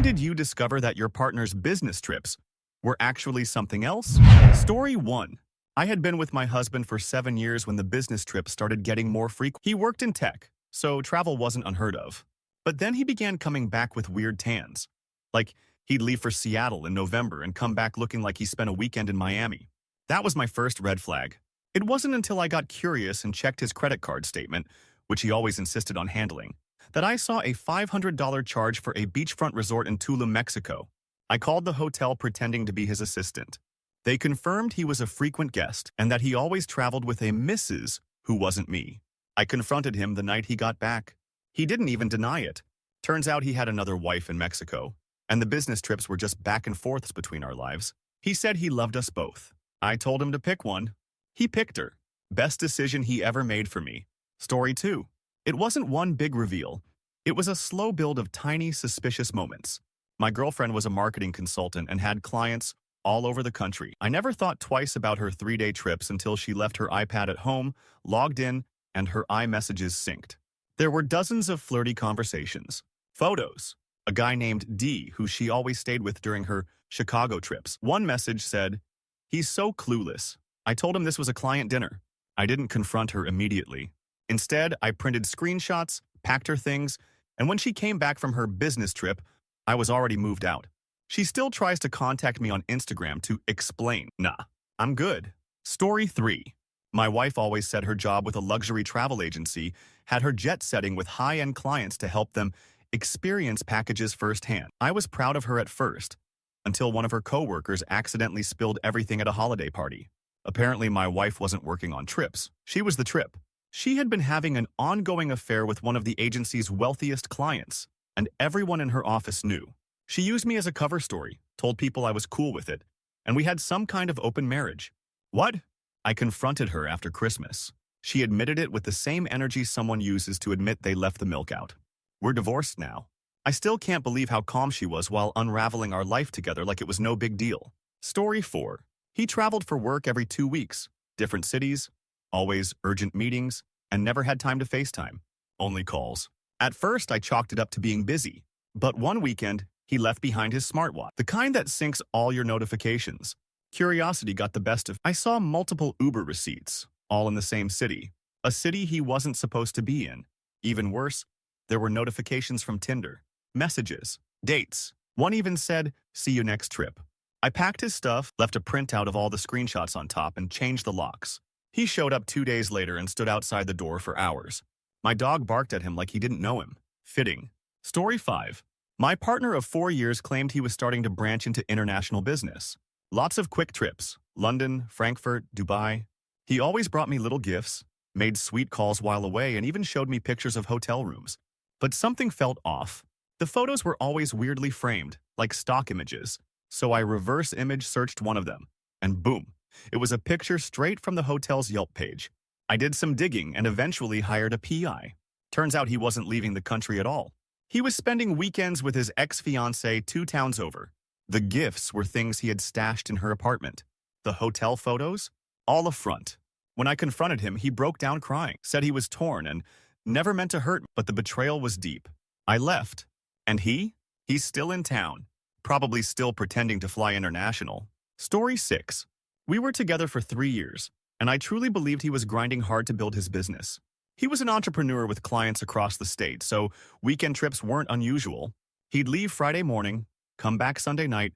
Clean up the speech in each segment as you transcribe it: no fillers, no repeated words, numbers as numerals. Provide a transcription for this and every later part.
did you discover that your partner's business trips were actually something else? Story 1. I had been with my husband for 7 years when the business trips started getting more frequent. He worked in tech, so travel wasn't unheard of. But then he began coming back with weird tans. Like, he'd leave for Seattle in November and come back looking like he spent a weekend in Miami. That was my first red flag. It wasn't until I got curious and checked his credit card statement, which he always insisted on handling, that I saw a $500 charge for a beachfront resort in Tulum, Mexico. I called the hotel pretending to be his assistant. They confirmed he was a frequent guest and that he always traveled with a Mrs. who wasn't me. I confronted him the night he got back. He didn't even deny it. Turns out he had another wife in Mexico, and the business trips were just back and forths between our lives. He said he loved us both. I told him to pick one. He picked her. Best decision he ever made for me. Story 2. It wasn't one big reveal. It was a slow build of tiny, suspicious moments. My girlfriend was a marketing consultant and had clients all over the country. I never thought twice about her 3-day trips until she left her iPad at home, logged in, and her iMessages synced. There were dozens of flirty conversations. Photos. A guy named D, who she always stayed with during her Chicago trips. One message said, "He's so clueless." I told him this was a client dinner. I didn't confront her immediately. Instead, I printed screenshots, packed her things, and when she came back from her business trip, I was already moved out. She still tries to contact me on Instagram to explain. Nah, I'm good. Story 3. My wife always said her job with a luxury travel agency had her jet setting with high-end clients to help them experience packages firsthand. I was proud of her at first, until one of her coworkers accidentally spilled everything at a holiday party. Apparently, my wife wasn't working on trips. She was the trip. She had been having an ongoing affair with one of the agency's wealthiest clients, and everyone in her office knew. She used me as a cover story, told people I was cool with it, and we had some kind of open marriage. What? I confronted her after Christmas. She admitted it with the same energy someone uses to admit they left the milk out. We're divorced now. I still can't believe how calm she was while unraveling our life together like it was no big deal. Story 4. He traveled for work every 2 weeks, different cities, always urgent meetings, and never had time to FaceTime. Only calls. At first, I chalked it up to being busy. But one weekend, he left behind his smartwatch, the kind that syncs all your notifications. Curiosity got the best of. I saw multiple Uber receipts, all in the same city, a city he wasn't supposed to be in. Even worse, there were notifications from Tinder, messages, dates. One even said, "See you next trip." I packed his stuff, left a printout of all the screenshots on top, and changed the locks. He showed up 2 days later and stood outside the door for hours. My dog barked at him like he didn't know him. Fitting. Story 5. My partner of 4 years claimed he was starting to branch into international business. Lots of quick trips. London, Frankfurt, Dubai. He always brought me little gifts, made sweet calls while away, and even showed me pictures of hotel rooms. But something felt off. The photos were always weirdly framed, like stock images. So I reverse image searched one of them, and boom, it was a picture straight from the hotel's Yelp page. I did some digging and eventually hired a PI. Turns out he wasn't leaving the country at all. He was spending weekends with his ex-fiancée 2 towns over. The gifts were things he had stashed in her apartment. The hotel photos? All a front. When I confronted him, he broke down crying, said he was torn and never meant to hurt me, but the betrayal was deep. I left. And he's still in town. Probably still pretending to fly international. Story 6. We were together for 3 years, and I truly believed he was grinding hard to build his business. He was an entrepreneur with clients across the state, so weekend trips weren't unusual. He'd leave Friday morning, come back Sunday night,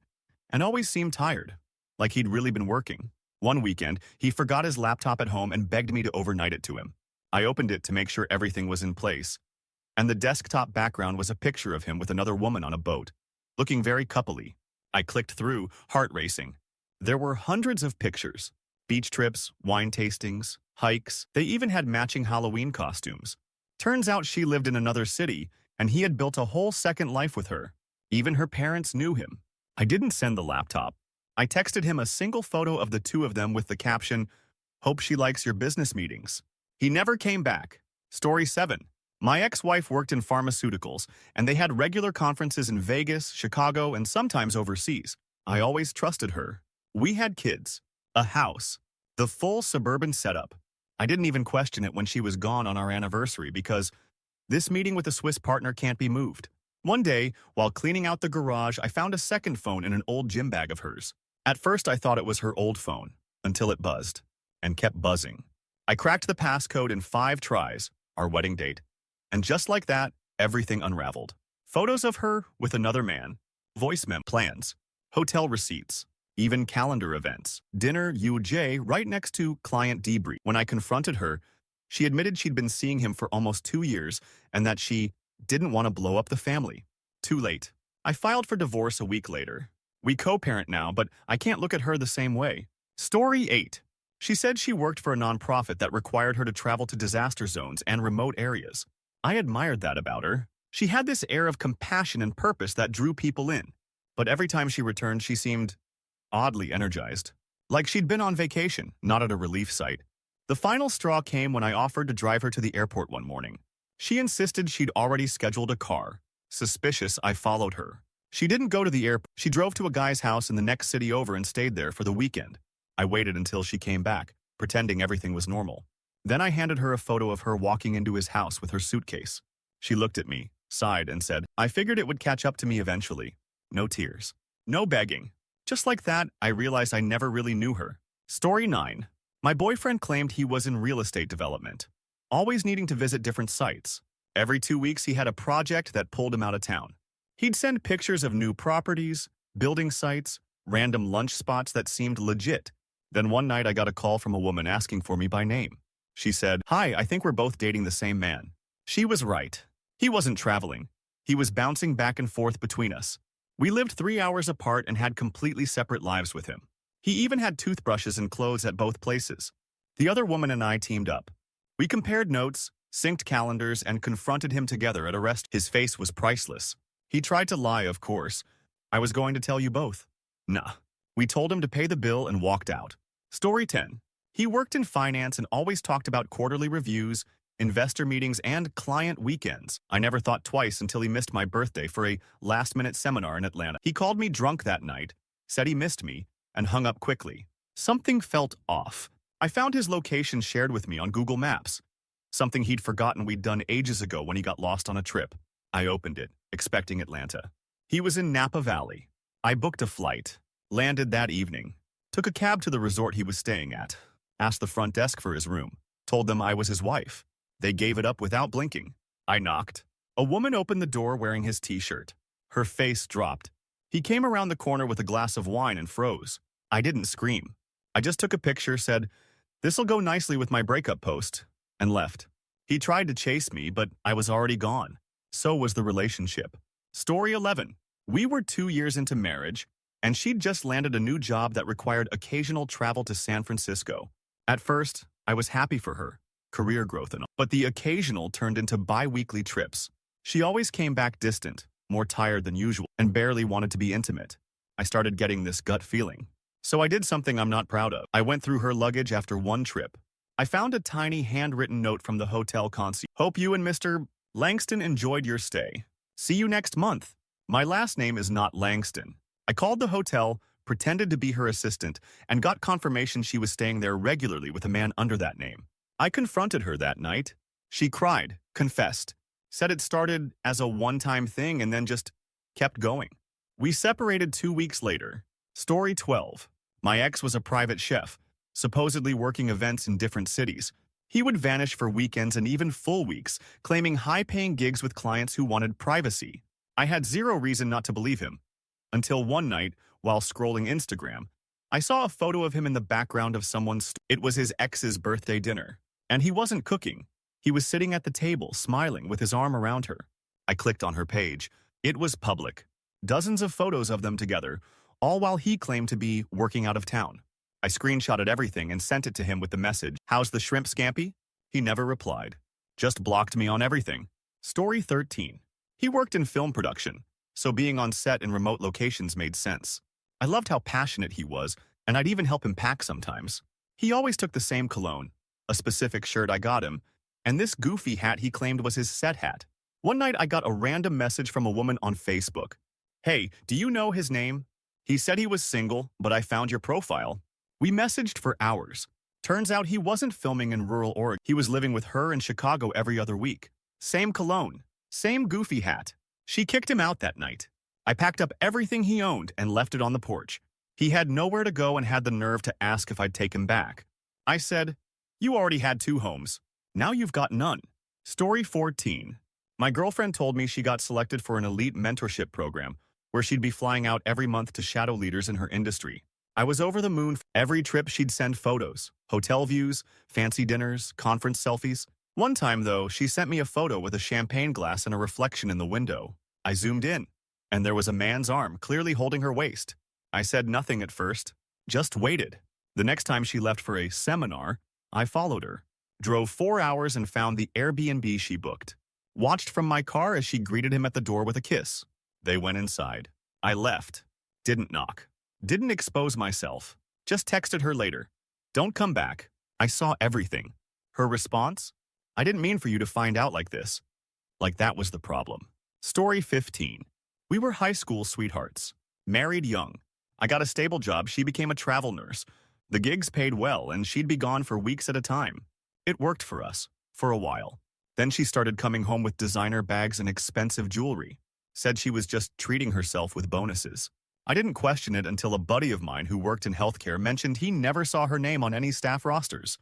and always seemed tired, like he'd really been working. One weekend, he forgot his laptop at home and begged me to overnight it to him. I opened it to make sure everything was in place, and the desktop background was a picture of him with another woman on a boat, looking very coupley. I clicked through, heart racing. There were hundreds of pictures. Beach trips, wine tastings, hikes. They even had matching Halloween costumes. Turns out she lived in another city, and he had built a whole second life with her. Even her parents knew him. I didn't send the laptop. I texted him a single photo of the 2 of them with the caption, "Hope she likes your business meetings." He never came back. Story 7. My ex-wife worked in pharmaceuticals, and they had regular conferences in Vegas, Chicago, and sometimes overseas. I always trusted her. We had kids, a house, the full suburban setup. I didn't even question it when she was gone on our anniversary because this meeting with a Swiss partner can't be moved. One day, while cleaning out the garage, I found a second phone in an old gym bag of hers. At first, I thought it was her old phone, until it buzzed, and kept buzzing. I cracked the passcode in 5 tries, our wedding date, and just like that, everything unraveled. Photos of her with another man, voice memo plans, hotel receipts, even calendar events, dinner UJ right next to client debrief. When I confronted her, she admitted she'd been seeing him for almost 2 years and that she didn't want to blow up the family. Too late. I filed for divorce a week later. We co-parent now, but I can't look at her the same way. Story 8. She said she worked for a nonprofit that required her to travel to disaster zones and remote areas. I admired that about her. She had this air of compassion and purpose that drew people in. But every time she returned, she seemed oddly energized. Like she'd been on vacation, not at a relief site. The final straw came when I offered to drive her to the airport one morning. She insisted she'd already scheduled a car. Suspicious, I followed her. She didn't go to the airport. She drove to a guy's house in the next city over and stayed there for the weekend. I waited until she came back, pretending everything was normal. Then I handed her a photo of her walking into his house with her suitcase. She looked at me, sighed, and said, "I figured it would catch up to me eventually." No tears. No begging. Just like that, I realized I never really knew her. Story 9. My boyfriend claimed he was in real estate development, always needing to visit different sites. Every 2 weeks, he had a project that pulled him out of town. He'd send pictures of new properties, building sites, random lunch spots that seemed legit. Then one night, I got a call from a woman asking for me by name. She said, "Hi, I think we're both dating the same man." She was right. He wasn't traveling. He was bouncing back and forth between us. We lived 3 hours apart and had completely separate lives with him. He even had toothbrushes and clothes at both places. The other woman and I teamed up. We compared notes, synced calendars, and confronted him together at a rest. His face was priceless. He tried to lie, of course. "I was going to tell you both." Nah. We told him to pay the bill and walked out. Story 10. He worked in finance and always talked about quarterly reviews, investor meetings, and client weekends. I never thought twice until he missed my birthday for a last-minute seminar in Atlanta. He called me drunk that night, said he missed me, and hung up quickly. Something felt off. I found his location shared with me on Google Maps, something he'd forgotten we'd done ages ago when he got lost on a trip. I opened it, expecting Atlanta. He was in Napa Valley. I booked a flight, landed that evening, took a cab to the resort he was staying at, asked the front desk for his room, told them I was his wife. They gave it up without blinking. I knocked. A woman opened the door wearing his t-shirt. Her face dropped. He came around the corner with a glass of wine and froze. I didn't scream. I just took a picture, said, "This'll go nicely with my breakup post," and left. He tried to chase me, but I was already gone. So was the relationship. Story 11. We were 2 years into marriage, and she'd just landed a new job that required occasional travel to San Francisco. At first, I was happy for her, career growth and all, but the occasional turned into bi-weekly trips. She always came back distant, more tired than usual, and barely wanted to be intimate. I started getting this gut feeling. So I did something I'm not proud of. I went through her luggage after one trip. I found a tiny handwritten note from the hotel concierge. "Hope you and Mr. Langston enjoyed your stay. See you next month." My last name is not Langston. I called the hotel, pretended to be her assistant, and got confirmation she was staying there regularly with a man under that name. I confronted her that night. She cried, confessed, said it started as a one-time thing and then just kept going. We separated 2 weeks later. Story 12. My ex was a private chef, supposedly working events in different cities. He would vanish for weekends and even full weeks, claiming high-paying gigs with clients who wanted privacy. I had zero reason not to believe him. Until one night, while scrolling Instagram, I saw a photo of him in the background of someone's. It was his ex's birthday dinner. And he wasn't cooking. He was sitting at the table, smiling, with his arm around her. I clicked on her page. It was public. Dozens of photos of them together, all while he claimed to be working out of town. I screenshotted everything and sent it to him with the message, "How's the shrimp scampi?" He never replied. Just blocked me on everything. Story 13. He worked in film production, so being on set in remote locations made sense. I loved how passionate he was, and I'd even help him pack sometimes. He always took the same cologne, a specific shirt I got him, and this goofy hat he claimed was his set hat. One night I got a random message from a woman on Facebook. "Hey, do you know his name? He said he was single, but I found your profile." We messaged for hours. Turns out he wasn't filming in rural Oregon. He was living with her in Chicago every other week. Same cologne, same goofy hat. She kicked him out that night. I packed up everything he owned and left it on the porch. He had nowhere to go and had the nerve to ask if I'd take him back. I said, "You already had 2 homes. Now you've got none." Story 14. My girlfriend told me she got selected for an elite mentorship program where she'd be flying out every month to shadow leaders in her industry. I was over the moon. Every trip she'd send photos, hotel views, fancy dinners, conference selfies. One time, though, she sent me a photo with a champagne glass and a reflection in the window. I zoomed in, and there was a man's arm clearly holding her waist. I said nothing at first, just waited. The next time she left for a seminar, I followed her, drove 4 hours and found the Airbnb she booked. Watched from my car as she greeted him at the door with a kiss. They went inside. I left. Didn't knock. Didn't expose myself. Just texted her later. "Don't come back. I saw everything." Her response? "I didn't mean for you to find out like this." Like that was the problem. Story 15. We were high school sweethearts. Married young. I got a stable job. She became a travel nurse. The gigs paid well, and she'd be gone for weeks at a time. It worked for us, for a while. Then she started coming home with designer bags and expensive jewelry. Said she was just treating herself with bonuses. I didn't question it until a buddy of mine who worked in healthcare mentioned he never saw her name on any staff rosters,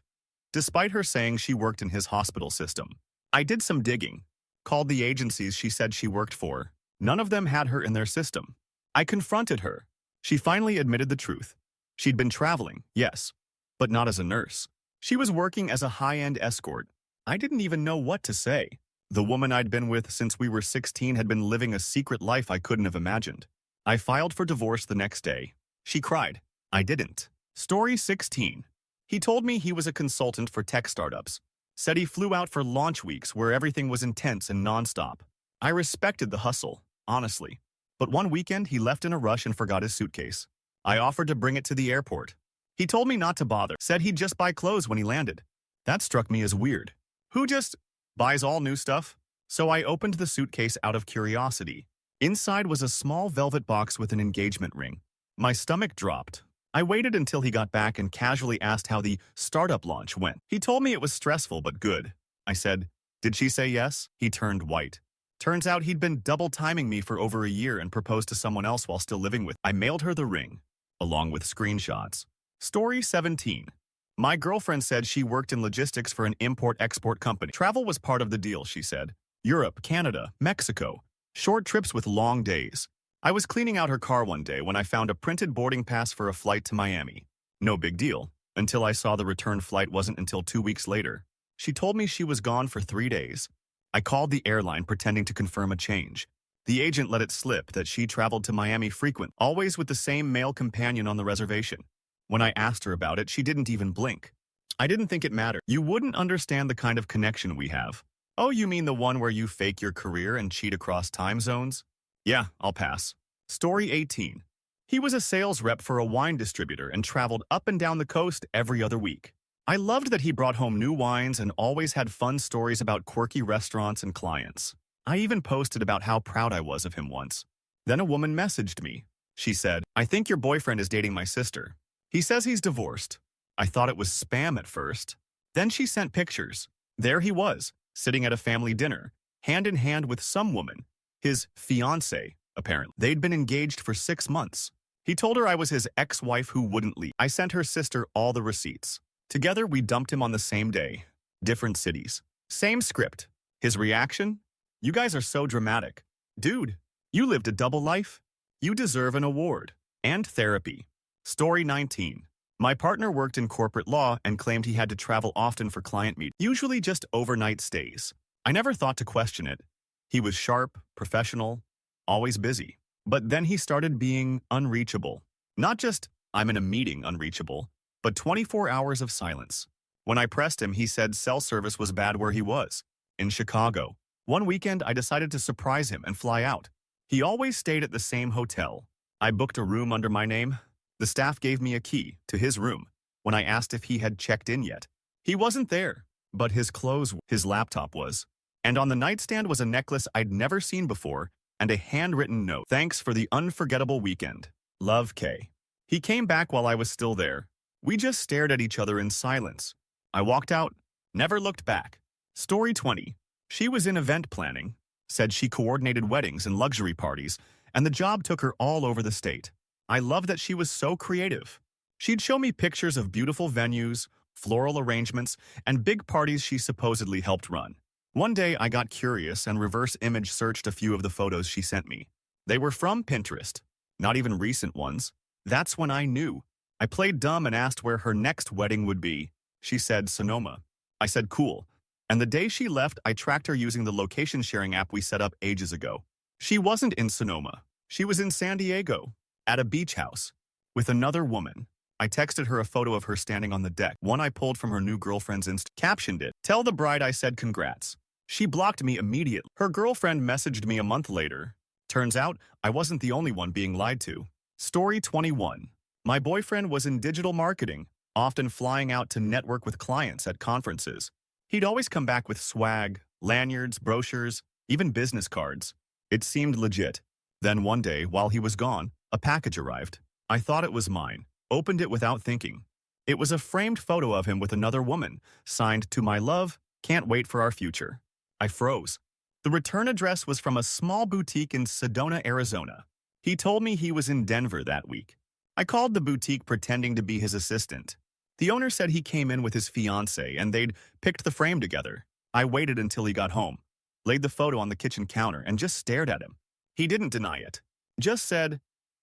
despite her saying she worked in his hospital system. I did some digging, called the agencies she said she worked for. None of them had her in their system. I confronted her. She finally admitted the truth. She'd been traveling, yes, but not as a nurse. She was working as a high-end escort. I didn't even know what to say. The woman I'd been with since we were 16 had been living a secret life I couldn't have imagined. I filed for divorce the next day. She cried. I didn't. Story 16. He told me he was a consultant for tech startups. Said he flew out for launch weeks where everything was intense and nonstop. I respected the hustle, honestly. But one weekend he left in a rush and forgot his suitcase. I offered to bring it to the airport. He told me not to bother, said he'd just buy clothes when he landed. That struck me as weird. Who just buys all new stuff? So I opened the suitcase out of curiosity. Inside was a small velvet box with an engagement ring. My stomach dropped. I waited until he got back and casually asked how the startup launch went. He told me it was stressful but good. I said, "Did she say yes?" He turned white. Turns out he'd been double timing me for over a year and proposed to someone else while still living with. I mailed her the ring, along with screenshots. Story 17. My girlfriend said she worked in logistics for an import-export company. Travel was part of the deal, she said. Europe, Canada, Mexico. Short trips with long days. I was cleaning out her car one day when I found a printed boarding pass for a flight to Miami. No big deal, until I saw the return flight wasn't until 2 weeks later. She told me she was gone for 3 days. I called the airline pretending to confirm a change. The agent let it slip that she traveled to Miami frequent, always with the same male companion on the reservation. When I asked her about it, she didn't even blink. I didn't think it mattered. You wouldn't understand the kind of connection we have. Oh, you mean the one where you fake your career and cheat across time zones? Yeah, I'll pass. Story 18. He was a sales rep for a wine distributor and traveled up and down the coast every other week. I loved that he brought home new wines and always had fun stories about quirky restaurants and clients. I even posted about how proud I was of him once. Then a woman messaged me. She said, "I think your boyfriend is dating my sister. He says he's divorced." I thought it was spam at first. Then she sent pictures. There he was, sitting at a family dinner, hand in hand with some woman, his fiancée, apparently. They'd been engaged for 6 months. He told her I was his ex-wife who wouldn't leave. I sent her sister all the receipts. Together, we dumped him on the same day. Different cities. Same script. His reaction? "You guys are so dramatic. Dude, you lived a double life. You deserve an award. And therapy." Story 19. My partner worked in corporate law and claimed he had to travel often for client meetings, usually just overnight stays. I never thought to question it. He was sharp, professional, always busy. But then he started being unreachable. Not just, "I'm in a meeting," unreachable, but 24 hours of silence. When I pressed him, he said cell service was bad where he was, in Chicago. One weekend, I decided to surprise him and fly out. He always stayed at the same hotel. I booked a room under my name. The staff gave me a key to his room when I asked if he had checked in yet. He wasn't there, but his clothes, his laptop was. And on the nightstand was a necklace I'd never seen before and a handwritten note. "Thanks for the unforgettable weekend. Love, Kay." He came back while I was still there. We just stared at each other in silence. I walked out, never looked back. Story 20. She was in event planning. Said she coordinated weddings and luxury parties, and the job took her all over the state. I loved that she was so creative. She'd show me pictures of beautiful venues, floral arrangements, and big parties she supposedly helped run. One day, I got curious and reverse image searched a few of the photos she sent me. They were from Pinterest, not even recent ones. That's when I knew. I played dumb and asked where her next wedding would be. She said Sonoma. I said cool. And the day she left, I tracked her using the location sharing app we set up ages ago. She wasn't in Sonoma. She was in San Diego, at a beach house, with another woman. I texted her a photo of her standing on the deck, one I pulled from her new girlfriend's captioned it, "Tell the bride I said congrats." She blocked me immediately. Her girlfriend messaged me a month later. Turns out, I wasn't the only one being lied to. Story 21. My boyfriend was in digital marketing, often flying out to network with clients at conferences. He'd always come back with swag, lanyards, brochures, even business cards. It seemed legit. Then one day, while he was gone, a package arrived. I thought it was mine. Opened it without thinking. It was a framed photo of him with another woman, signed "To my love, can't wait for our future." I froze. The return address was from a small boutique in Sedona, Arizona. He told me he was in Denver that week. I called the boutique pretending to be his assistant. The owner said he came in with his fiancée and they'd picked the frame together. I waited until he got home, laid the photo on the kitchen counter, and just stared at him. He didn't deny it. Just said,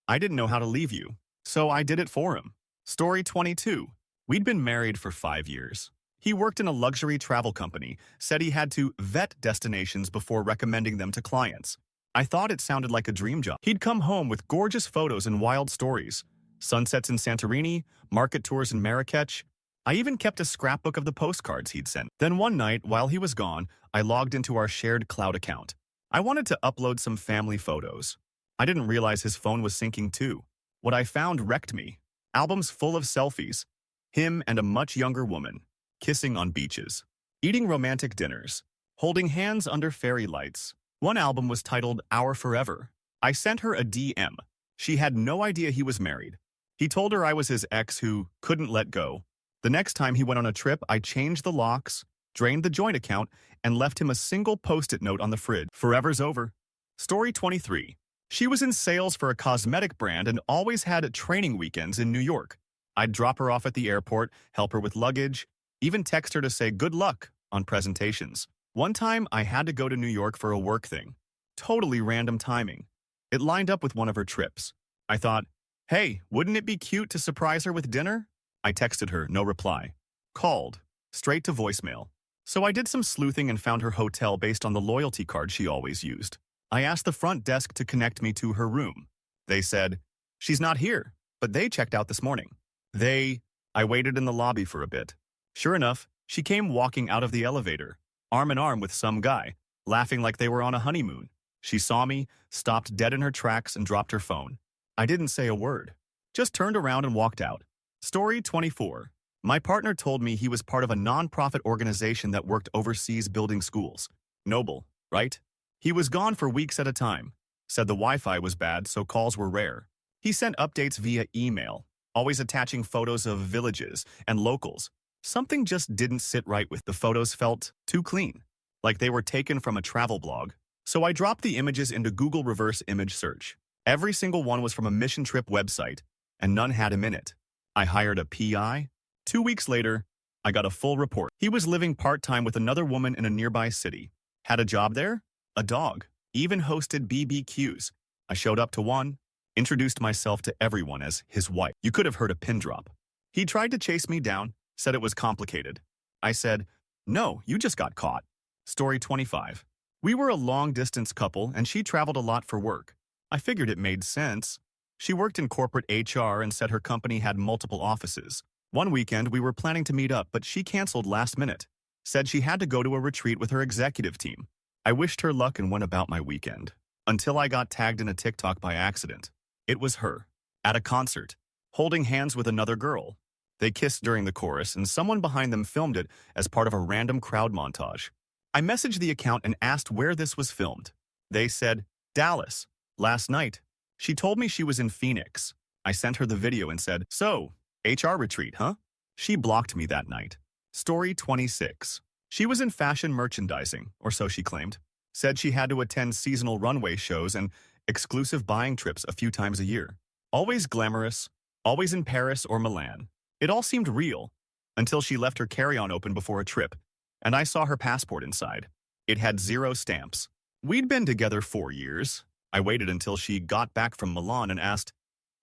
"I didn't know how to leave you, so I did it for him." Story 22. We'd been married for 5 years. He worked in a luxury travel company, said he had to vet destinations before recommending them to clients. I thought it sounded like a dream job. He'd come home with gorgeous photos and wild stories. Sunsets in Santorini, market tours in Marrakech. I even kept a scrapbook of the postcards he'd sent. Then one night, while he was gone, I logged into our shared cloud account. I wanted to upload some family photos. I didn't realize his phone was syncing too. What I found wrecked me. Albums full of selfies. Him and a much younger woman. Kissing on beaches. Eating romantic dinners. Holding hands under fairy lights. One album was titled Our Forever. I sent her a DM. She had no idea he was married. He told her I was his ex who couldn't let go. The next time he went on a trip, I changed the locks, drained the joint account, and left him a single post-it note on the fridge. Forever's over. Story 23. She was in sales for a cosmetic brand and always had training weekends in New York. I'd drop her off at the airport, help her with luggage, even text her to say good luck on presentations. One time, I had to go to New York for a work thing. Totally random timing. It lined up with one of her trips. I thought, hey, wouldn't it be cute to surprise her with dinner? I texted her, no reply. Called, straight to voicemail. So I did some sleuthing and found her hotel based on the loyalty card she always used. I asked the front desk to connect me to her room. They said, she's not here, but they checked out this morning. I waited in the lobby for a bit. Sure enough, she came walking out of the elevator, arm in arm with some guy, laughing like they were on a honeymoon. She saw me, stopped dead in her tracks, and dropped her phone. I didn't say a word, just turned around and walked out. Story 24. My partner told me he was part of a non-profit organization that worked overseas building schools. Noble, right? He was gone for weeks at a time. Said the Wi-Fi was bad, so calls were rare. He sent updates via email, always attaching photos of villages and locals. Something just didn't sit right with the photos. Felt too clean, like they were taken from a travel blog. So I dropped the images into Google reverse image search. Every single one was from a mission trip website, and none had him in it. I hired a PI. 2 weeks later, I got a full report. He was living part-time with another woman in a nearby city. Had a job there, a dog, even hosted BBQs. I showed up to one, introduced myself to everyone as his wife. You could have heard a pin drop. He tried to chase me down, said it was complicated. I said, no, you just got caught. Story 25. We were a long-distance couple, and she traveled a lot for work. I figured it made sense. She worked in corporate HR and said her company had multiple offices. One weekend, we were planning to meet up, but she canceled last minute. Said she had to go to a retreat with her executive team. I wished her luck and went about my weekend. Until I got tagged in a TikTok by accident. It was her, at a concert, holding hands with another girl. They kissed during the chorus, and someone behind them filmed it as part of a random crowd montage. I messaged the account and asked where this was filmed. They said, Dallas, last night. She told me she was in Phoenix. I sent her the video and said, so, HR retreat, huh? She blocked me that night. Story 26. She was in fashion merchandising, or so she claimed. Said she had to attend seasonal runway shows and exclusive buying trips a few times a year. Always glamorous, always in Paris or Milan. It all seemed real, until she left her carry-on open before a trip, and I saw her passport inside. It had 0 stamps. We'd been together 4 years. I waited until she got back from Milan and asked,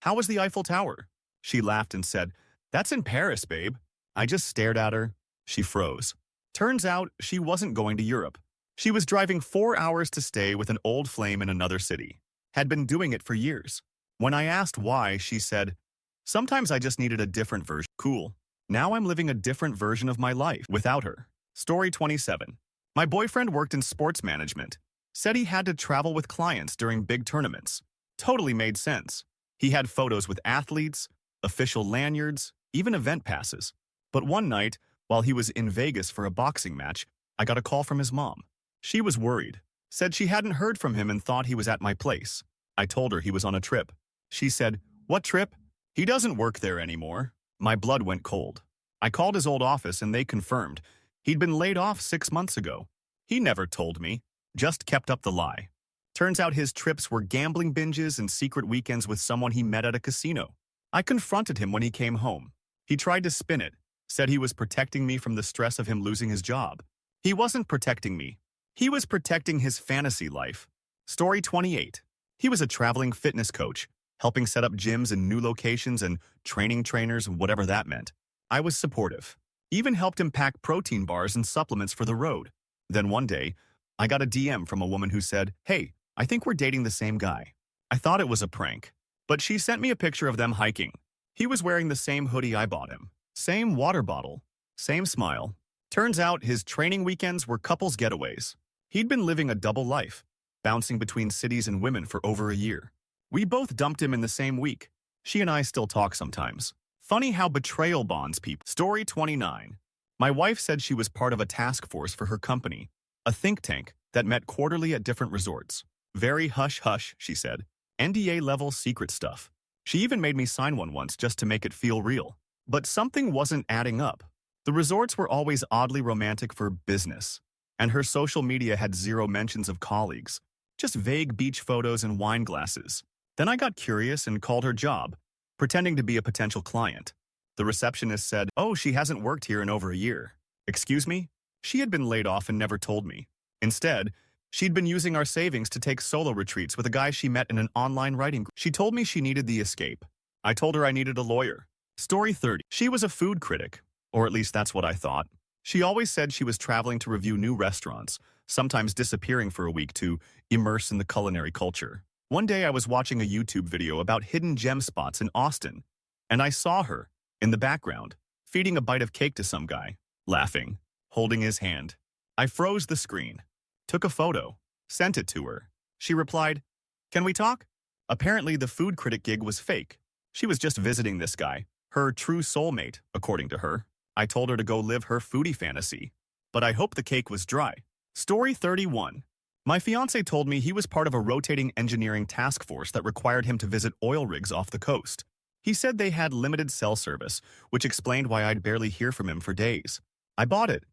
"How was the Eiffel Tower?" She laughed and said, "That's in Paris, babe." I just stared at her. She froze. Turns out she wasn't going to Europe. She was driving 4 hours to stay with an old flame in another city. Had been doing it for years. When I asked why, she said, "Sometimes I just needed a different version." Cool. Now I'm living a different version of my life without her. Story 27. My boyfriend worked in sports management. Said he had to travel with clients during big tournaments. Totally made sense. He had photos with athletes, official lanyards, even event passes. But one night, while he was in Vegas for a boxing match, I got a call from his mom. She was worried. Said she hadn't heard from him and thought he was at my place. I told her he was on a trip. She said, "What trip? He doesn't work there anymore." My blood went cold. I called his old office and they confirmed he'd been laid off 6 months ago. He never told me, just kept up the lie. Turns out his trips were gambling binges and secret weekends with someone he met at a casino. I confronted him when he came home. He tried to spin it, said he was protecting me from the stress of him losing his job. He wasn't protecting me. He was protecting his fantasy life. Story 28. He was a traveling fitness coach, helping set up gyms in new locations and training trainers, whatever that meant. I was supportive. Even helped him pack protein bars and supplements for the road. Then one day, I got a DM from a woman who said, "Hey, I think we're dating the same guy." I thought it was a prank, but she sent me a picture of them hiking. He was wearing the same hoodie I bought him, same water bottle, same smile. Turns out his training weekends were couples getaways. He'd been living a double life, bouncing between cities and women for over a year. We both dumped him in the same week. She and I still talk sometimes. Funny how betrayal bonds people. Story 29. My wife said she was part of a task force for her company, a think tank that met quarterly at different resorts. Very hush-hush, she said. NDA-level secret stuff. She even made me sign one once just to make it feel real. But something wasn't adding up. The resorts were always oddly romantic for business, and her social media had 0 mentions of colleagues, just vague beach photos and wine glasses. Then I got curious and called her job, pretending to be a potential client. The receptionist said, "Oh, she hasn't worked here in over a year." Excuse me? She had been laid off and never told me. Instead, she'd been using our savings to take solo retreats with a guy she met in an online writing group. She told me she needed the escape. I told her I needed a lawyer. Story 30. She was a food critic, or at least that's what I thought. She always said she was traveling to review new restaurants, sometimes disappearing for a week to immerse in the culinary culture. One day I was watching a YouTube video about hidden gem spots in Austin, and I saw her, in the background, feeding a bite of cake to some guy, laughing, holding his hand. I froze the screen, took a photo, sent it to her. She replied, "Can we talk?" Apparently the food critic gig was fake. She was just visiting this guy, her true soulmate, according to her. I told her to go live her foodie fantasy, but I hope the cake was dry. Story 31. My fiancé told me he was part of a rotating engineering task force that required him to visit oil rigs off the coast. He said they had limited cell service, which explained why I'd barely hear from him for days. I bought it.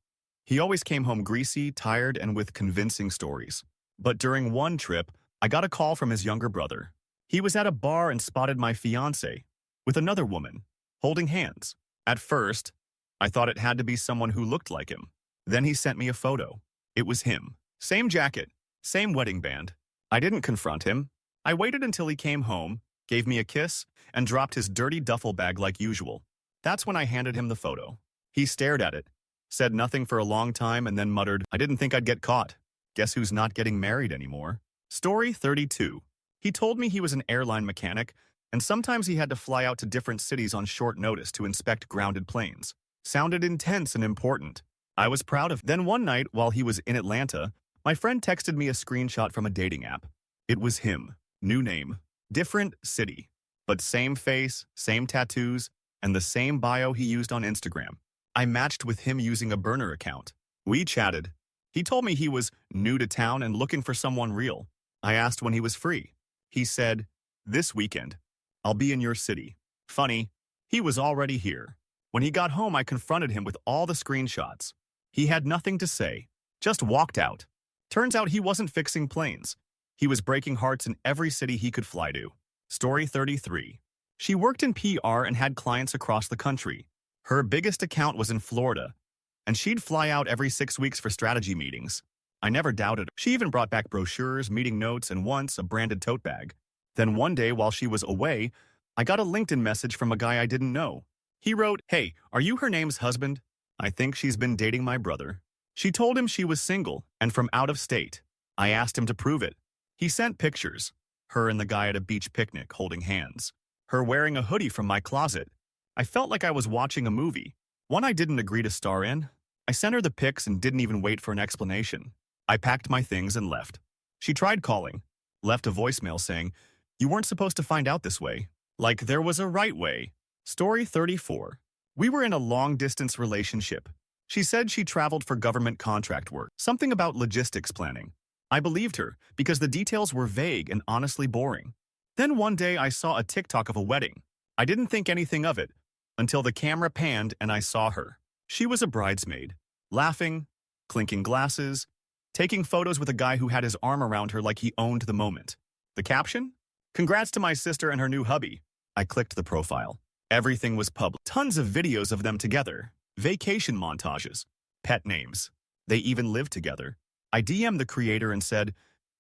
He always came home greasy, tired, and with convincing stories. But during one trip, I got a call from his younger brother. He was at a bar and spotted my fiancé with another woman, holding hands. At first, I thought it had to be someone who looked like him. Then he sent me a photo. It was him. Same jacket, same wedding band. I didn't confront him. I waited until he came home, gave me a kiss, and dropped his dirty duffel bag like usual. That's when I handed him the photo. He stared at it, said nothing for a long time, and then muttered, "I didn't think I'd get caught. Guess who's not getting married anymore?" Story 32. He told me he was an airline mechanic, and sometimes he had to fly out to different cities on short notice to inspect grounded planes. Sounded intense and important. I was proud of. Then one night, while he was in Atlanta, my friend texted me a screenshot from a dating app. It was him. New name. Different city. But same face, same tattoos, and the same bio he used on Instagram. I matched with him using a burner account. We chatted. He told me he was new to town and looking for someone real. I asked when he was free. He said, "This weekend. I'll be in your city." Funny, he was already here. When he got home, I confronted him with all the screenshots. He had nothing to say, just walked out. Turns out he wasn't fixing planes. He was breaking hearts in every city he could fly to. Story 33. She worked in PR and had clients across the country. Her biggest account was in Florida, and she'd fly out every 6 weeks for strategy meetings. I never doubted her. She even brought back brochures, meeting notes, and once a branded tote bag. Then one day while she was away, I got a LinkedIn message from a guy I didn't know. He wrote, "Hey, are you her name's husband? I think she's been dating my brother." She told him she was single and from out of state. I asked him to prove it. He sent pictures. Her and the guy at a beach picnic holding hands. Her wearing a hoodie from my closet. I felt like I was watching a movie. One I didn't agree to star in. I sent her the pics and didn't even wait for an explanation. I packed my things and left. She tried calling. Left a voicemail saying, "You weren't supposed to find out this way." Like there was a right way. Story 34. We were in a long-distance relationship. She said she traveled for government contract work, something about logistics planning. I believed her because the details were vague and honestly boring. Then one day I saw a TikTok of a wedding. I didn't think anything of it until the camera panned and I saw her. She was a bridesmaid, laughing, clinking glasses, taking photos with a guy who had his arm around her like he owned the moment. The caption? "Congrats to my sister and her new hubby." I clicked the profile. Everything was public. Tons of videos of them together. Vacation montages. Pet names. They even lived together. I DM'd the creator and said,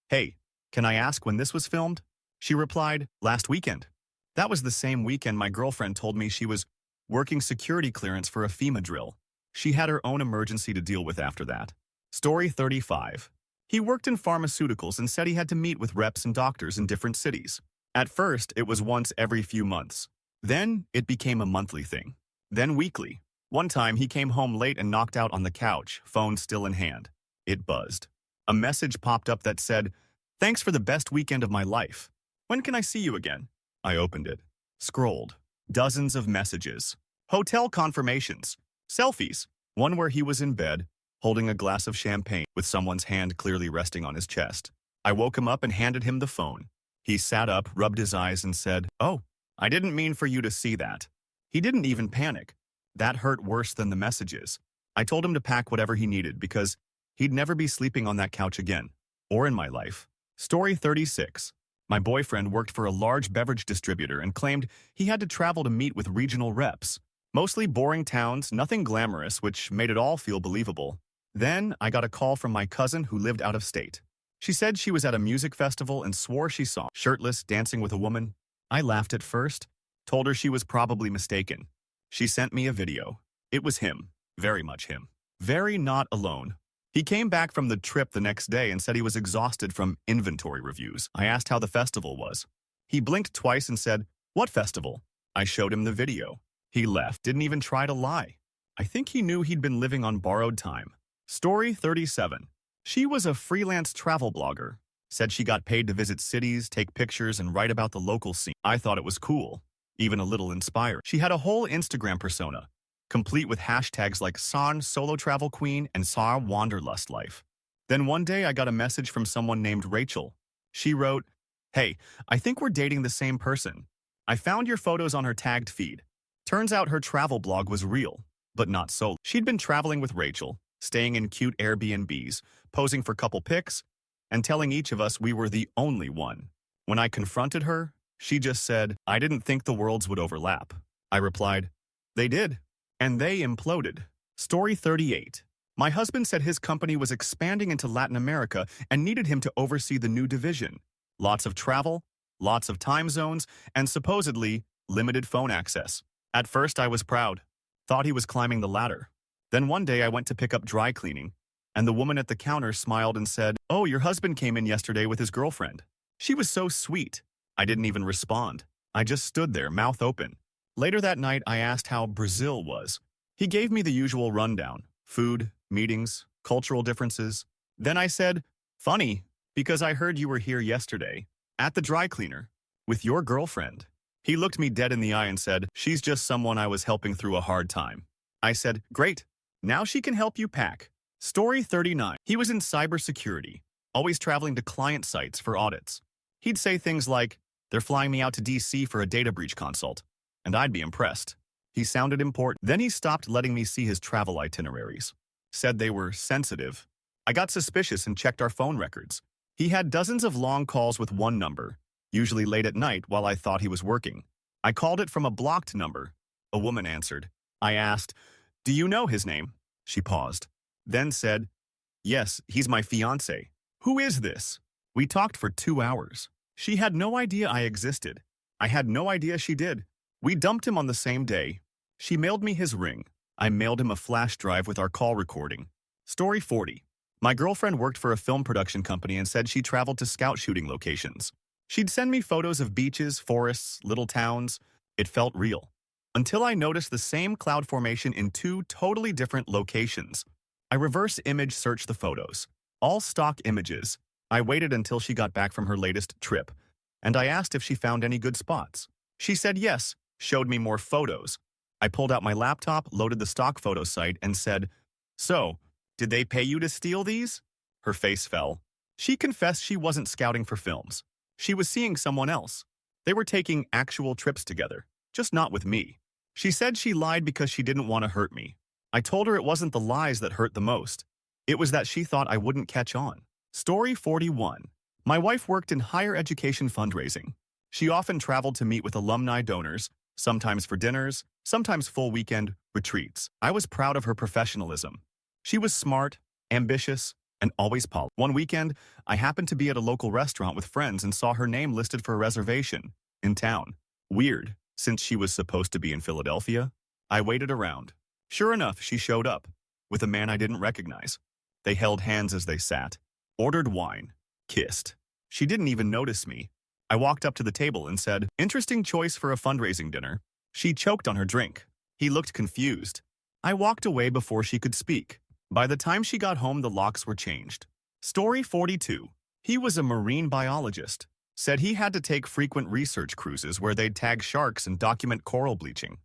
"Hey, can I ask when this was filmed?" She replied, "Last weekend." That was the same weekend my girlfriend told me she was working security clearance for a FEMA drill. She had her own emergency to deal with after that. Story 35. He worked in pharmaceuticals and said he had to meet with reps and doctors in different cities. At first, it was once every few months. Then, it became a monthly thing. Then weekly. One time, he came home late and knocked out on the couch, phone still in hand. It buzzed. A message popped up that said, "Thanks for the best weekend of my life. When can I see you again?" I opened it. Scrolled. Dozens of messages. Hotel confirmations. Selfies. One where he was in bed, holding a glass of champagne with someone's hand clearly resting on his chest. I woke him up and handed him the phone. He sat up, rubbed his eyes, and said, "Oh, I didn't mean for you to see that." He didn't even panic. That hurt worse than the messages. I told him to pack whatever he needed because he'd never be sleeping on that couch again, or in my life. Story 36. My boyfriend worked for a large beverage distributor and claimed he had to travel to meet with regional reps. Mostly boring towns, nothing glamorous, which made it all feel believable. Then I got a call from my cousin who lived out of state. She said she was at a music festival and swore she saw shirtless dancing with a woman. I laughed at first, told her she was probably mistaken. She sent me a video. It was him, very much him. Very not alone. He came back from the trip the next day and said he was exhausted from inventory reviews. I asked how the festival was. He blinked twice and said, "What festival?" I showed him the video. He left, didn't even try to lie. I think he knew he'd been living on borrowed time. Story 37. She was a freelance travel blogger. Said she got paid to visit cities, take pictures, and write about the local scene. I thought it was cool, even a little inspiring. She had a whole Instagram persona, complete with hashtags like San Solo Travel Queen and Sa Wanderlust Life. Then one day I got a message from someone named Rachel. She wrote, "Hey, I think we're dating the same person. I found your photos on her tagged feed." Turns out her travel blog was real, but not solo. She'd been traveling with Rachel, staying in cute Airbnbs, posing for couple pics, and telling each of us we were the only one. When I confronted her, she just said, "I didn't think the worlds would overlap." I replied, "They did, and they imploded." Story 38. My husband said his company was expanding into Latin America and needed him to oversee the new division. Lots of travel, lots of time zones, and supposedly limited phone access. At first I was proud, thought he was climbing the ladder. Then one day I went to pick up dry cleaning, and the woman at the counter smiled and said, "Oh, your husband came in yesterday with his girlfriend." She was so sweet. I didn't even respond. I just stood there, mouth open. Later that night, I asked how Brazil was. He gave me the usual rundown: food, meetings, cultural differences. Then I said, "Funny, because I heard you were here yesterday, at the dry cleaner, with your girlfriend." He looked me dead in the eye and said, "She's just someone I was helping through a hard time." I said, "Great. Now she can help you pack." Story 39. He was in cybersecurity, always traveling to client sites for audits. He'd say things like, "They're flying me out to DC for a data breach consult," and I'd be impressed. He sounded important. Then he stopped letting me see his travel itineraries. Said they were sensitive. I got suspicious and checked our phone records. He had dozens of long calls with one number, usually late at night while I thought he was working. I called it from a blocked number. A woman answered. I asked, "Do you know his name?" She paused, then said, "Yes, he's my fiancé." "Who is this?" We talked for 2 hours. She had no idea I existed. I had no idea she did. We dumped him on the same day. She mailed me his ring. I mailed him a flash drive with our call recording. Story 40. My girlfriend worked for a film production company and said she traveled to scout shooting locations. She'd send me photos of beaches, forests, little towns. It felt real. Until I noticed the same cloud formation in two totally different locations. I reverse image searched the photos. All stock images. I waited until she got back from her latest trip, and I asked if she found any good spots. She said yes, showed me more photos. I pulled out my laptop, loaded the stock photo site, and said, "So, did they pay you to steal these?" Her face fell. She confessed she wasn't scouting for films. She was seeing someone else. They were taking actual trips together, just not with me. She said she lied because she didn't want to hurt me. I told her it wasn't the lies that hurt the most. It was that she thought I wouldn't catch on. Story 41. My wife worked in higher education fundraising. She often traveled to meet with alumni donors, sometimes for dinners, sometimes full weekend retreats. I was proud of her professionalism. She was smart, ambitious, and always polished. One weekend, I happened to be at a local restaurant with friends and saw her name listed for a reservation in town. Weird, since she was supposed to be in Philadelphia. I waited around. Sure enough, she showed up, with a man I didn't recognize. They held hands as they sat, ordered wine, kissed. She didn't even notice me. I walked up to the table and said, "Interesting choice for a fundraising dinner." She choked on her drink. He looked confused. I walked away before she could speak. By the time she got home, the locks were changed. Story 42. He was a marine biologist. Said he had to take frequent research cruises where they'd tag sharks and document coral bleaching.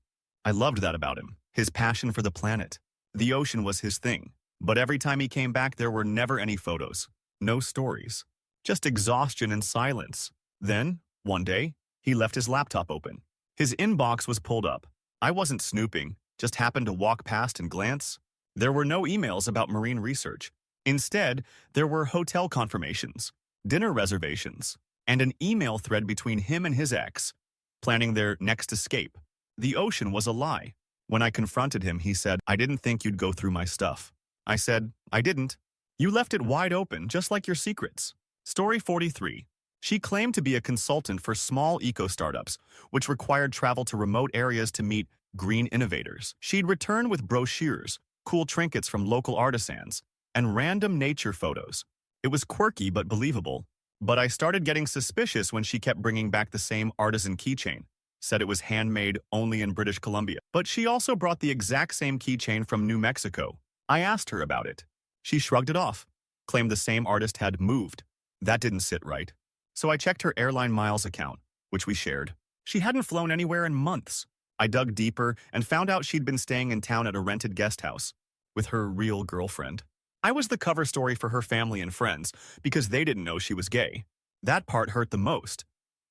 I loved that about him, his passion for the planet. The ocean was his thing. But every time he came back, there were never any photos. No stories. Just exhaustion and silence. Then, one day, he left his laptop open. His inbox was pulled up. I wasn't snooping, just happened to walk past and glance. There were no emails about marine research. Instead, there were hotel confirmations, dinner reservations, and an email thread between him and his ex, planning their next escape. The ocean was a lie. When I confronted him, he said, "I didn't think you'd go through my stuff." I said, "I didn't. You left it wide open, just like your secrets." Story 43. She claimed to be a consultant for small eco-startups, which required travel to remote areas to meet green innovators. She'd return with brochures, cool trinkets from local artisans, and random nature photos. It was quirky but believable. But I started getting suspicious when she kept bringing back the same artisan keychain, said it was handmade only in British Columbia. But she also brought the exact same keychain from New Mexico. I asked her about it. She shrugged it off, claimed the same artist had moved. That didn't sit right. So I checked her airline miles account, which we shared. She hadn't flown anywhere in months. I dug deeper and found out she'd been staying in town at a rented guest house with her real girlfriend. I was the cover story for her family and friends because they didn't know she was gay. That part hurt the most.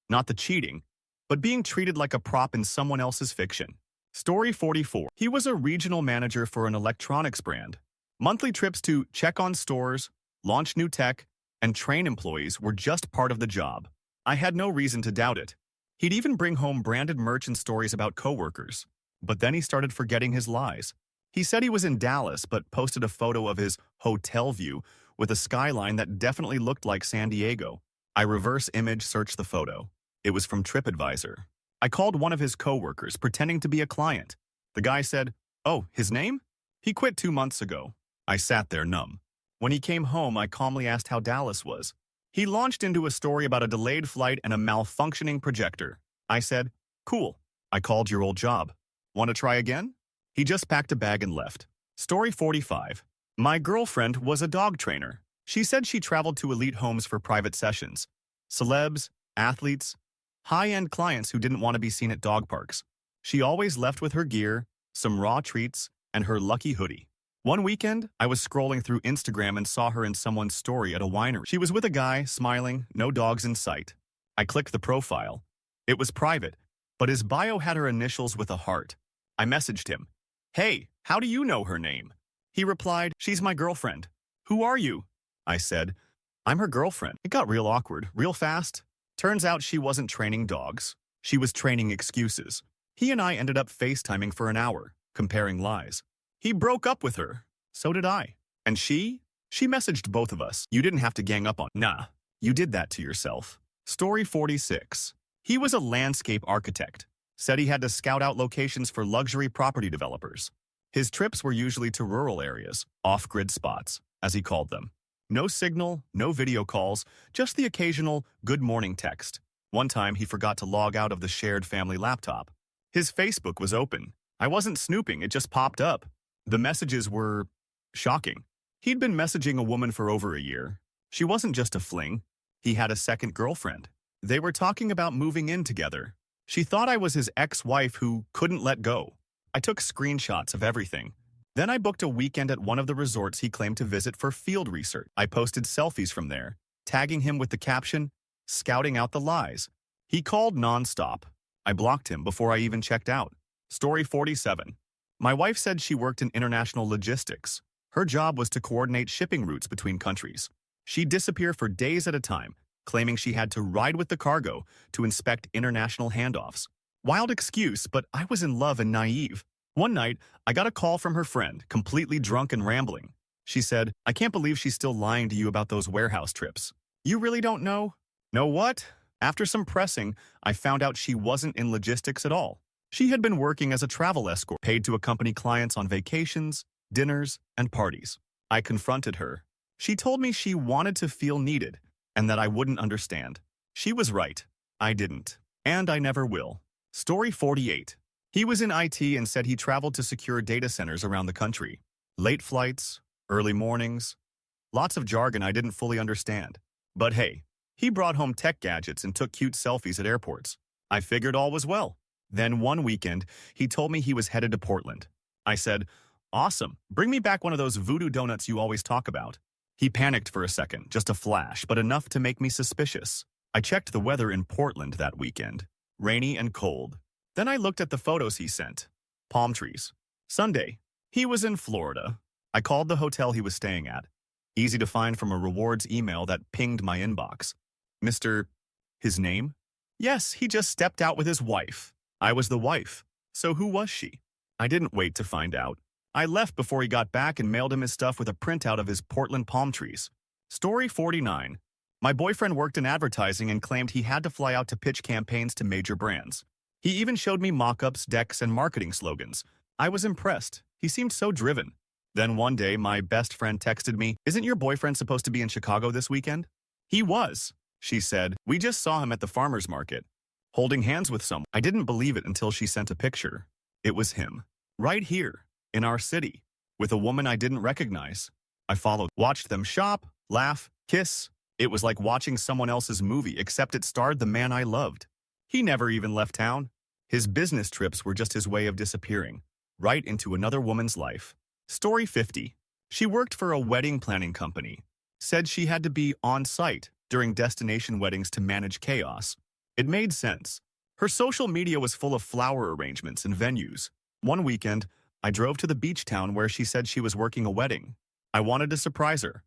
Not the cheating, but being treated like a prop in someone else's fiction. Story 44. He was a regional manager for an electronics brand. Monthly trips to check on stores, launch new tech, and train employees were just part of the job. I had no reason to doubt it. He'd even bring home branded merch and stories about coworkers. But then he started forgetting his lies. He said he was in Dallas, but posted a photo of his hotel view with a skyline that definitely looked like San Diego. I reverse image searched the photo. It was from TripAdvisor. I called one of his coworkers, pretending to be a client. The guy said, "Oh, his name? He quit 2 months ago." I sat there numb. When he came home, I calmly asked how Dallas was. He launched into a story about a delayed flight and a malfunctioning projector. I said, "Cool. I called your old job. Want to try again?" He just packed a bag and left. Story 45. My girlfriend was a dog trainer. She said she traveled to elite homes for private sessions. Celebs, athletes, high-end clients who didn't want to be seen at dog parks. She always left with her gear, some raw treats, and her lucky hoodie. One weekend, I was scrolling through Instagram and saw her in someone's story at a winery. She was with a guy, smiling, no dogs in sight. I clicked the profile. It was private, but his bio had her initials with a heart. I messaged him, "Hey, how do you know her name?" He replied, "She's my girlfriend." Who are you? I said. I'm her girlfriend. It got real awkward, real fast. Turns out she wasn't training dogs. She was training excuses. He and I ended up FaceTiming for an hour, comparing lies. He broke up with her. So did I. And she? She messaged both of us. You didn't have to gang up on. Nah, you did that to yourself. Story 46. He was a landscape architect. Said he had to scout out locations for luxury property developers. His trips were usually to rural areas, off-grid spots, as he called them. No signal, no video calls, just the occasional good morning text. One time he forgot to log out of the shared family laptop. His Facebook was open. I wasn't snooping, it just popped up. The messages were shocking. He'd been messaging a woman for over a year. She wasn't just a fling. He had a second girlfriend. They were talking about moving in together. She thought I was his ex-wife who couldn't let go. I took screenshots of everything. Then I booked a weekend at one of the resorts he claimed to visit for field research. I posted selfies from there, tagging him with the caption, "Scouting out the lies." He called nonstop. I blocked him before I even checked out. Story 47. My wife said she worked in international logistics. Her job was to coordinate shipping routes between countries. She'd disappear for days at a time, claiming she had to ride with the cargo to inspect international handoffs. Wild excuse, but I was in love and naive. One night, I got a call from her friend, completely drunk and rambling. She said, "I can't believe she's still lying to you about those warehouse trips. You really don't know?" Know what? After some pressing, I found out she wasn't in logistics at all. She had been working as a travel escort, paid to accompany clients on vacations, dinners, and parties. I confronted her. She told me she wanted to feel needed, and that I wouldn't understand. She was right. I didn't. And I never will. Story 48. He was in IT and said he traveled to secure data centers around the country. Late flights, early mornings, lots of jargon I didn't fully understand. But hey, he brought home tech gadgets and took cute selfies at airports. I figured all was well. Then one weekend, he told me he was headed to Portland. I said, "Awesome, bring me back one of those voodoo donuts you always talk about." He panicked for a second, just a flash, but enough to make me suspicious. I checked the weather in Portland that weekend. Rainy and cold. Then I looked at the photos he sent. Palm trees. Sunday. He was in Florida. I called the hotel he was staying at. Easy to find from a rewards email that pinged my inbox. Mr. His name? Yes, he just stepped out with his wife. I was the wife. So who was she? I didn't wait to find out. I left before he got back and mailed him his stuff with a printout of his Portland palm trees. Story 49. My boyfriend worked in advertising and claimed he had to fly out to pitch campaigns to major brands. He even showed me mock-ups, decks, and marketing slogans. I was impressed. He seemed so driven. Then one day, my best friend texted me, "Isn't your boyfriend supposed to be in Chicago this weekend?" He was, she said. "We just saw him at the farmer's market, holding hands with someone." I didn't believe it until she sent a picture. It was him. Right here, in our city, with a woman I didn't recognize. I followed, watched them shop, laugh, kiss. It was like watching someone else's movie, except it starred the man I loved. He never even left town. His business trips were just his way of disappearing, right into another woman's life. Story 50. She worked for a wedding planning company. Said she had to be on site during destination weddings to manage chaos. It made sense. Her social media was full of flower arrangements and venues. One weekend, I drove to the beach town where she said she was working a wedding. I wanted to surprise her.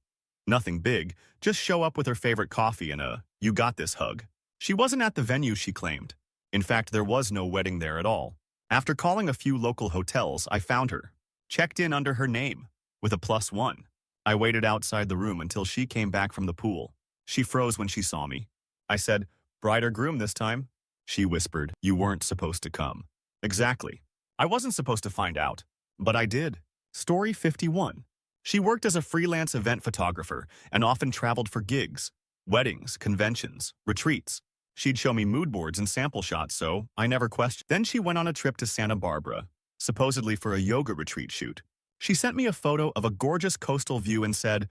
Nothing big, just show up with her favorite coffee and a "you got this" hug. She wasn't at the venue she claimed. In fact, there was no wedding there at all. After calling a few local hotels, I found her. Checked in under her name, with a +1. I waited outside the room until she came back from the pool. She froze when she saw me. I said, "Bride or groom this time?" She whispered, "You weren't supposed to come." Exactly. I wasn't supposed to find out, but I did. Story 51. She worked as a freelance event photographer and often traveled for gigs, weddings, conventions, retreats. She'd show me mood boards and sample shots, so I never questioned. Then she went on a trip to Santa Barbara, supposedly for a yoga retreat shoot. She sent me a photo of a gorgeous coastal view and said,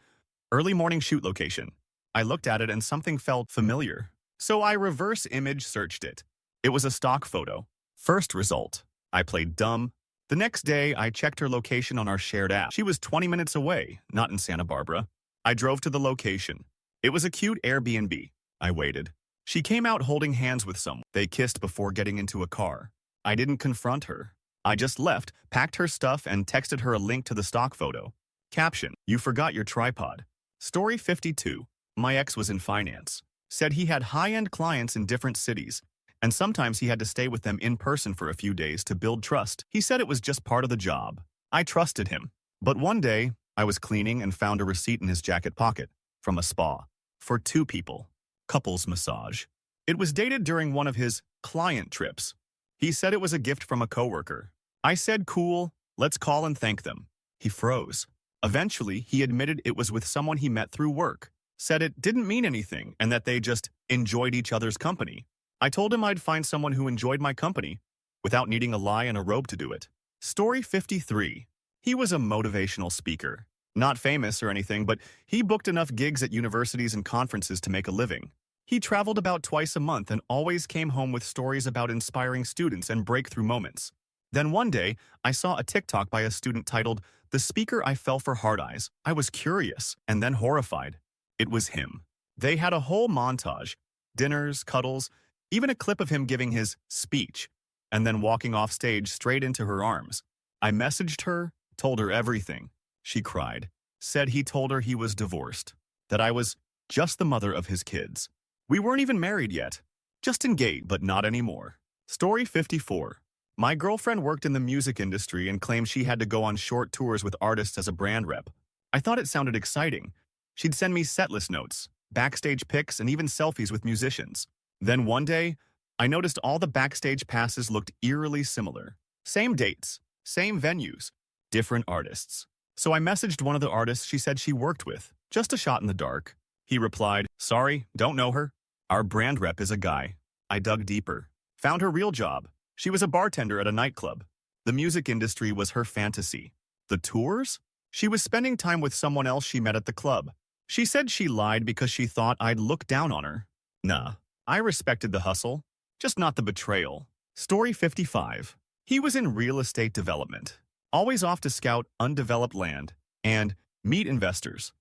"Early morning shoot location." I looked at it and something felt familiar, so I reverse image searched it. It was a stock photo. First result. I played dumb. The next day, I checked her location on our shared app. She was 20 minutes away, not in Santa Barbara. I drove to the location. It was a cute Airbnb. I waited. She came out holding hands with someone. They kissed before getting into a car. I didn't confront her. I just left, packed her stuff, and texted her a link to the stock photo. Caption, you forgot your tripod. Story 52. My ex was in finance. Said he had high-end clients in different cities, and sometimes he had to stay with them in person for a few days to build trust. He said it was just part of the job. I trusted him. But one day, I was cleaning and found a receipt in his jacket pocket from a spa for 2 people. Couples massage. It was dated during one of his client trips. He said it was a gift from a coworker. I said, cool, let's call and thank them. He froze. Eventually, he admitted it was with someone he met through work, said it didn't mean anything and that they just enjoyed each other's company. I told him I'd find someone who enjoyed my company without needing a lie and a robe to do it. Story 53. He was a motivational speaker. Not famous or anything, but he booked enough gigs at universities and conferences to make a living. He traveled about twice a month and always came home with stories about inspiring students and breakthrough moments. Then one day, I saw a TikTok by a student titled, "The Speaker I Fell for Hard Eyes." I was curious and then horrified. It was him. They had a whole montage, dinners, cuddles, even a clip of him giving his speech, and then walking off stage straight into her arms. I messaged her, told her everything. She cried, said he told her he was divorced, that I was just the mother of his kids. We weren't even married yet, just engaged, but not anymore. Story 54. My girlfriend worked in the music industry and claimed she had to go on short tours with artists as a brand rep. I thought it sounded exciting. She'd send me setlist notes, backstage pics, and even selfies with musicians. Then one day, I noticed all the backstage passes looked eerily similar. Same dates, same venues, different artists. So I messaged one of the artists she said she worked with, just a shot in the dark. He replied, sorry, don't know her. Our brand rep is a guy. I dug deeper. Found her real job. She was a bartender at a nightclub. The music industry was her fantasy. The tours? She was spending time with someone else she met at the club. She said she lied because she thought I'd look down on her. Nah, I respected the hustle, just not the betrayal. Story 55. He was in real estate development, always off to scout undeveloped land and meet investors.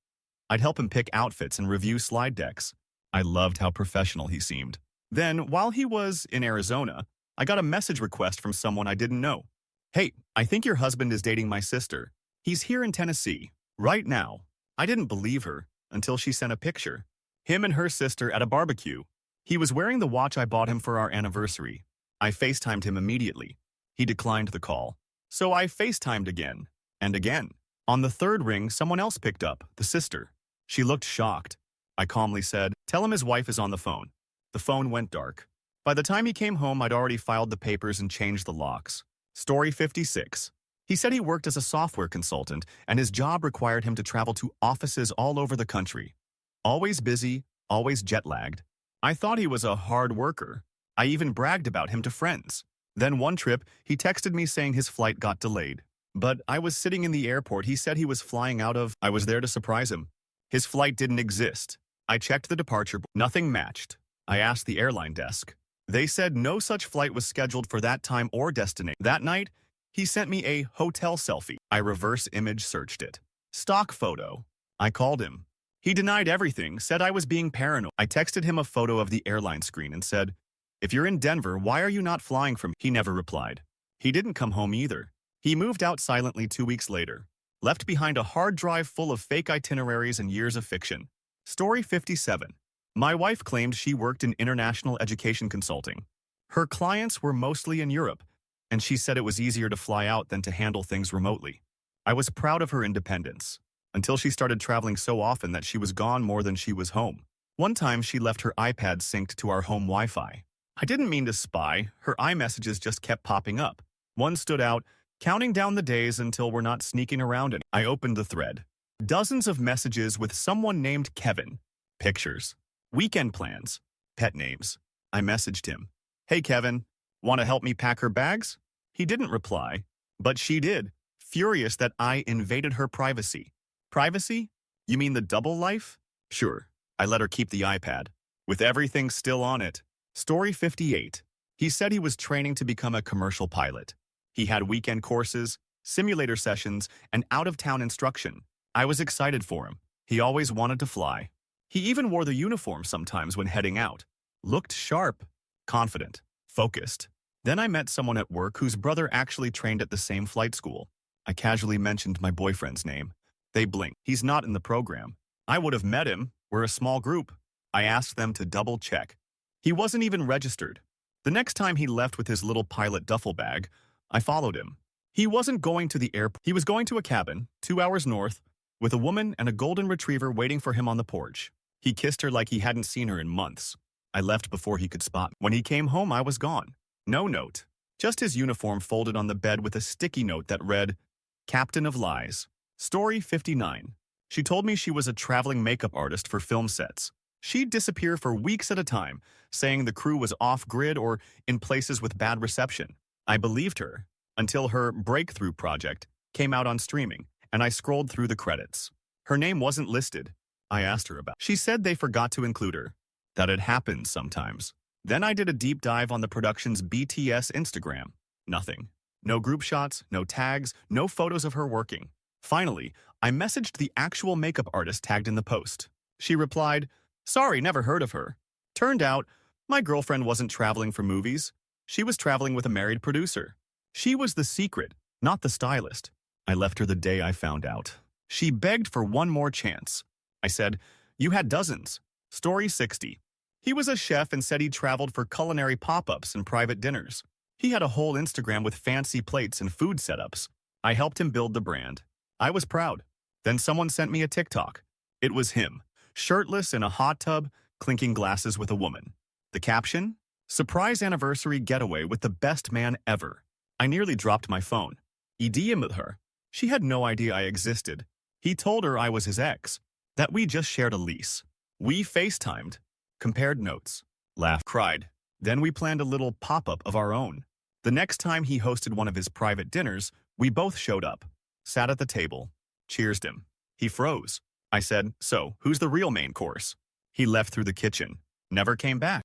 I'd help him pick outfits and review slide decks. I loved how professional he seemed. Then, while he was in Arizona, I got a message request from someone I didn't know. Hey, I think your husband is dating my sister. He's here in Tennessee, right now. I didn't believe her until she sent a picture. Him and her sister at a barbecue. He was wearing the watch I bought him for our anniversary. I FaceTimed him immediately. He declined the call. So I FaceTimed again and again. On the 3rd ring, someone else picked up, the sister. She looked shocked. I calmly said, tell him his wife is on the phone. The phone went dark. By the time he came home, I'd already filed the papers and changed the locks. Story 56. He said he worked as a software consultant, and his job required him to travel to offices all over the country. Always busy, always jet-lagged. I thought he was a hard worker. I even bragged about him to friends. Then one trip, he texted me saying his flight got delayed. But I was sitting in the airport he said he was flying out of. I was there to surprise him. His flight didn't exist. I checked the departure. Nothing matched. I asked the airline desk. They said no such flight was scheduled for that time or destination. That night, he sent me a hotel selfie. I reverse image searched it. Stock photo. I called him. He denied everything, said I was being paranoid. I texted him a photo of the airline screen and said, if you're in Denver, why are you not flying from? He never replied. He didn't come home either. He moved out silently 2 weeks later, left behind a hard drive full of fake itineraries and years of fiction. Story 57. My wife claimed she worked in international education consulting. Her clients were mostly in Europe, and she said it was easier to fly out than to handle things remotely. I was proud of her independence, until she started traveling so often that she was gone more than she was home. One time she left her iPad synced to our home Wi-Fi. I didn't mean to spy, her iMessages just kept popping up. One stood out, counting down the days until we're not sneaking around it. I opened the thread. Dozens of messages with someone named Kevin. Pictures. Weekend plans. Pet names. I messaged him. Hey Kevin, want to help me pack her bags? He didn't reply, but she did, furious that I invaded her privacy. Privacy? You mean the double life? Sure. I let her keep the iPad, with everything still on it. Story 58. He said he was training to become a commercial pilot. He had weekend courses, simulator sessions, and out-of-town instruction. I was excited for him. He always wanted to fly. He even wore the uniform sometimes when heading out. Looked sharp, confident, focused. Then I met someone at work whose brother actually trained at the same flight school. I casually mentioned my boyfriend's name. They blinked. He's not in the program. I would have met him. We're a small group. I asked them to double check. He wasn't even registered. The next time he left with his little pilot duffel bag, I followed him. He wasn't going to the airport. He was going to a cabin, 2 hours north, with a woman and a golden retriever waiting for him on the porch. He kissed her like he hadn't seen her in months. I left before he could spot me. When he came home, I was gone. No note. Just his uniform folded on the bed with a sticky note that read, Captain of Lies. Story 59. She told me she was a traveling makeup artist for film sets. She'd disappear for weeks at a time, saying the crew was off-grid or in places with bad reception. I believed her, until her breakthrough project came out on streaming, and I scrolled through the credits. Her name wasn't listed. I asked her about it. She said they forgot to include her. That it happens sometimes. Then I did a deep dive on the production's BTS Instagram. Nothing. No group shots, no tags, no photos of her working. Finally, I messaged the actual makeup artist tagged in the post. She replied, "Sorry, never heard of her." Turned out, my girlfriend wasn't traveling for movies. She was traveling with a married producer. She was the secret, not the stylist. I left her the day I found out. She begged for one more chance. I said, "You had dozens." Story 60. He was a chef and said he traveled for culinary pop-ups and private dinners. He had a whole Instagram with fancy plates and food setups. I helped him build the brand. I was proud. Then someone sent me a TikTok. It was him, shirtless in a hot tub, clinking glasses with a woman. The caption? Surprise anniversary getaway with the best man ever. I nearly dropped my phone. He DM'd her. She had no idea I existed. He told her I was his ex, that we just shared a lease. We FaceTimed, compared notes, laughed, cried. Then we planned a little pop-up of our own. The next time he hosted one of his private dinners, we both showed up, sat at the table, cheersed him. He froze. I said, "So, who's the real main course?" He left through the kitchen, never came back.